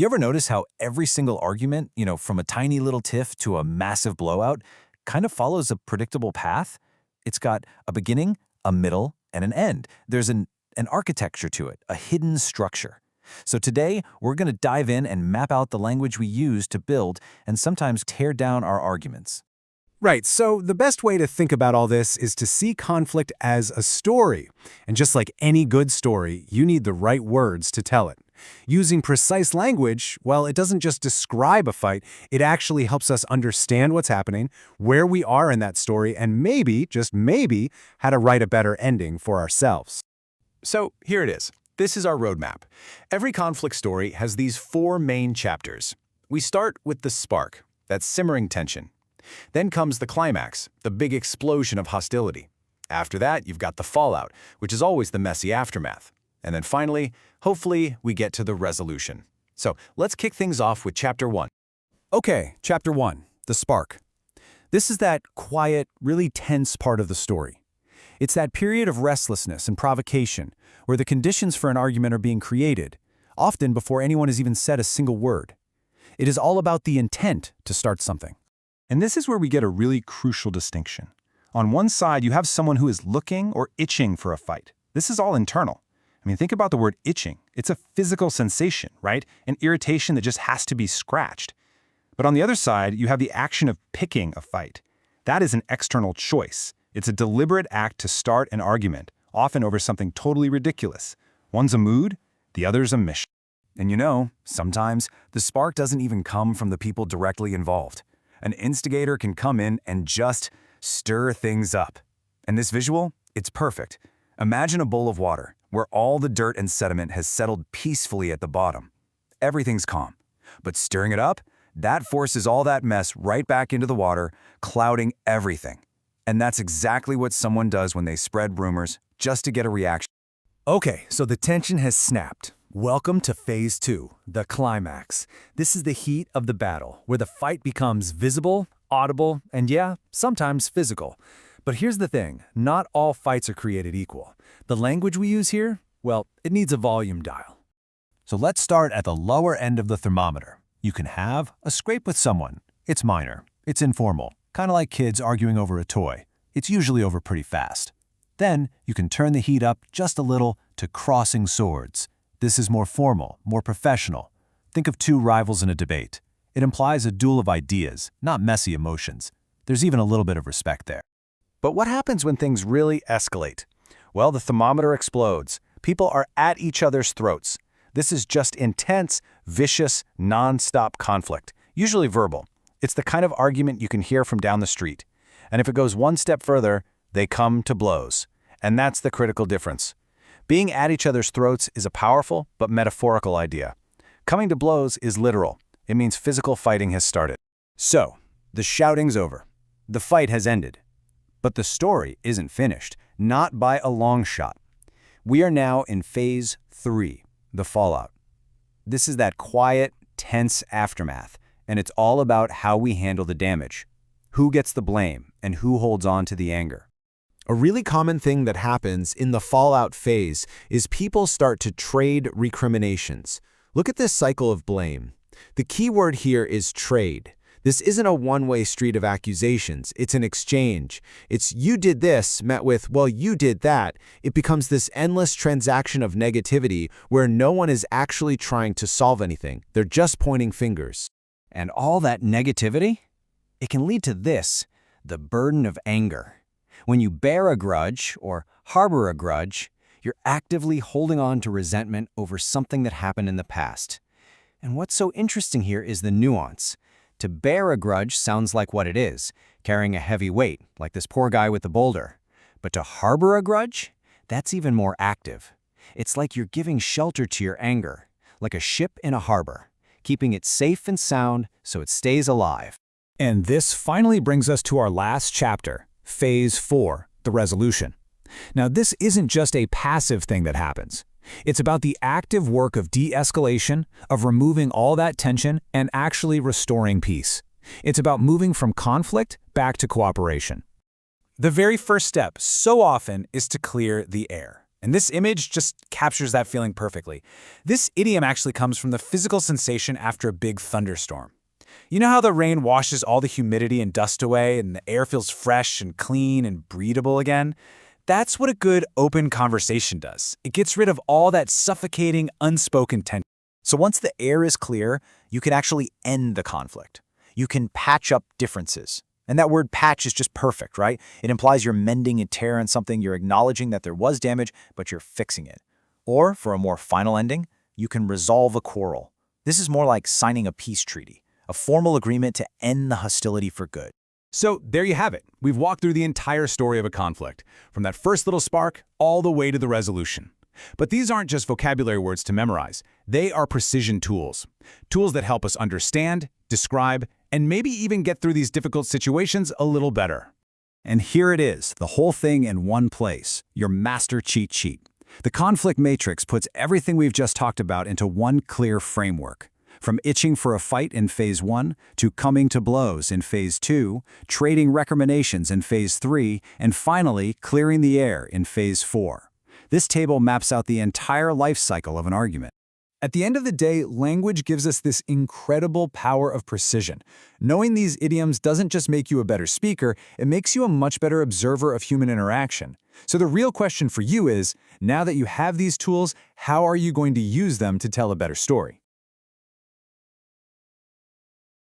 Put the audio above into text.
You ever notice how every single argument, from a tiny little tiff to a massive blowout, kind of follows a predictable path? It's got a beginning, a middle, and an end. There's an architecture to it, a hidden structure. So today, we're going to dive in and map out the language we use to build and sometimes tear down our arguments. Right, so the best way to think about all this is to see conflict as a story. And just like any good story, you need the right words to tell it. Using precise language, well, it doesn't just describe a fight, it actually helps us understand what's happening, where we are in that story, and maybe, just maybe, how to write a better ending for ourselves. So here it is. This is our roadmap. Every conflict story has these 4 main chapters. We start with the spark, that simmering tension. Then comes the climax, the big explosion of hostility. After that, you've got the fallout, which is always the messy aftermath. And then finally, hopefully, we get to the resolution. So let's kick things off with Chapter 1. Okay, Chapter 1, the spark. This is that quiet, really tense part of the story. It's that period of restlessness and provocation where the conditions for an argument are being created, often before anyone has even said a single word. It is all about the intent to start something. And this is where we get a really crucial distinction. On one side, you have someone who is looking or itching for a fight. This is all internal. I mean, think about the word itching. It's a physical sensation, right? An irritation that just has to be scratched. But on the other side, you have the action of picking a fight. That is an external choice. It's a deliberate act to start an argument, often over something totally ridiculous. One's a mood, the other's a mission. And sometimes the spark doesn't even come from the people directly involved. An instigator can come in and just stir things up. And this visual, it's perfect. Imagine a bowl of water where all the dirt and sediment has settled peacefully at the bottom. Everything's calm. But stirring it up, that forces all that mess right back into the water, clouding everything. And that's exactly what someone does when they spread rumors just to get a reaction. Okay, so the tension has snapped. Welcome to Phase 2, the climax. This is the heat of the battle, where the fight becomes visible, audible, and sometimes physical. But here's the thing, not all fights are created equal. The language we use here, well, it needs a volume dial. So let's start at the lower end of the thermometer. You can have a scrape with someone. It's minor. It's informal. Kind of like kids arguing over a toy. It's usually over pretty fast. Then you can turn the heat up just a little to crossing swords. This is more formal, more professional. Think of 2 rivals in a debate. It implies a duel of ideas, not messy emotions. There's even a little bit of respect there. But what happens when things really escalate? Well, the thermometer explodes. People are at each other's throats. This is just intense, vicious, non-stop conflict, usually verbal. It's the kind of argument you can hear from down the street. And if it goes one step further, they come to blows. And that's the critical difference. Being at each other's throats is a powerful but metaphorical idea. Coming to blows is literal. It means physical fighting has started. So, the shouting's over. The fight has ended. But the story isn't finished, not by a long shot. We are now in Phase 3, the fallout. This is that quiet, tense aftermath, and it's all about how we handle the damage. Who gets the blame, and who holds on to the anger. A really common thing that happens in the fallout phase is people start to trade recriminations. Look at this cycle of blame. The key word here is trade. This isn't a one-way street of accusations. It's an exchange. It's you did this met with, well, you did that. It becomes this endless transaction of negativity where no one is actually trying to solve anything. They're just pointing fingers. And all that negativity? It can lead to this, the burden of anger. When you bear a grudge or harbor a grudge, you're actively holding on to resentment over something that happened in the past. And what's so interesting here is the nuance. To bear a grudge sounds like what it is, carrying a heavy weight, like this poor guy with the boulder. But to harbor a grudge? That's even more active. It's like you're giving shelter to your anger, like a ship in a harbor, keeping it safe and sound so it stays alive. And this finally brings us to our last chapter, Phase 4, the resolution. Now, this isn't just a passive thing that happens. It's about the active work of de-escalation, of removing all that tension, and actually restoring peace. It's about moving from conflict back to cooperation. The very first step, so often, is to clear the air. And this image just captures that feeling perfectly. This idiom actually comes from the physical sensation after a big thunderstorm. You know how the rain washes all the humidity and dust away and the air feels fresh and clean and breathable again? That's what a good open conversation does. It gets rid of all that suffocating, unspoken tension. So once the air is clear, you can actually end the conflict. You can patch up differences. And that word patch is just perfect, right? It implies you're mending a tear in something, you're acknowledging that there was damage, but you're fixing it. Or, for a more final ending, you can resolve a quarrel. This is more like signing a peace treaty, a formal agreement to end the hostility for good. So there you have it. We've walked through the entire story of a conflict, from that first little spark all the way to the resolution. But these aren't just vocabulary words to memorize. They are precision tools. Tools that help us understand, describe, and maybe even get through these difficult situations a little better. And here it is, the whole thing in one place, your master cheat sheet. The conflict matrix puts everything we've just talked about into one clear framework. From itching for a fight in Phase 1, to coming to blows in Phase 2, trading recriminations in Phase 3, and finally clearing the air in Phase 4. This table maps out the entire life cycle of an argument. At the end of the day, language gives us this incredible power of precision. Knowing these idioms doesn't just make you a better speaker, it makes you a much better observer of human interaction. So the real question for you is, now that you have these tools, how are you going to use them to tell a better story?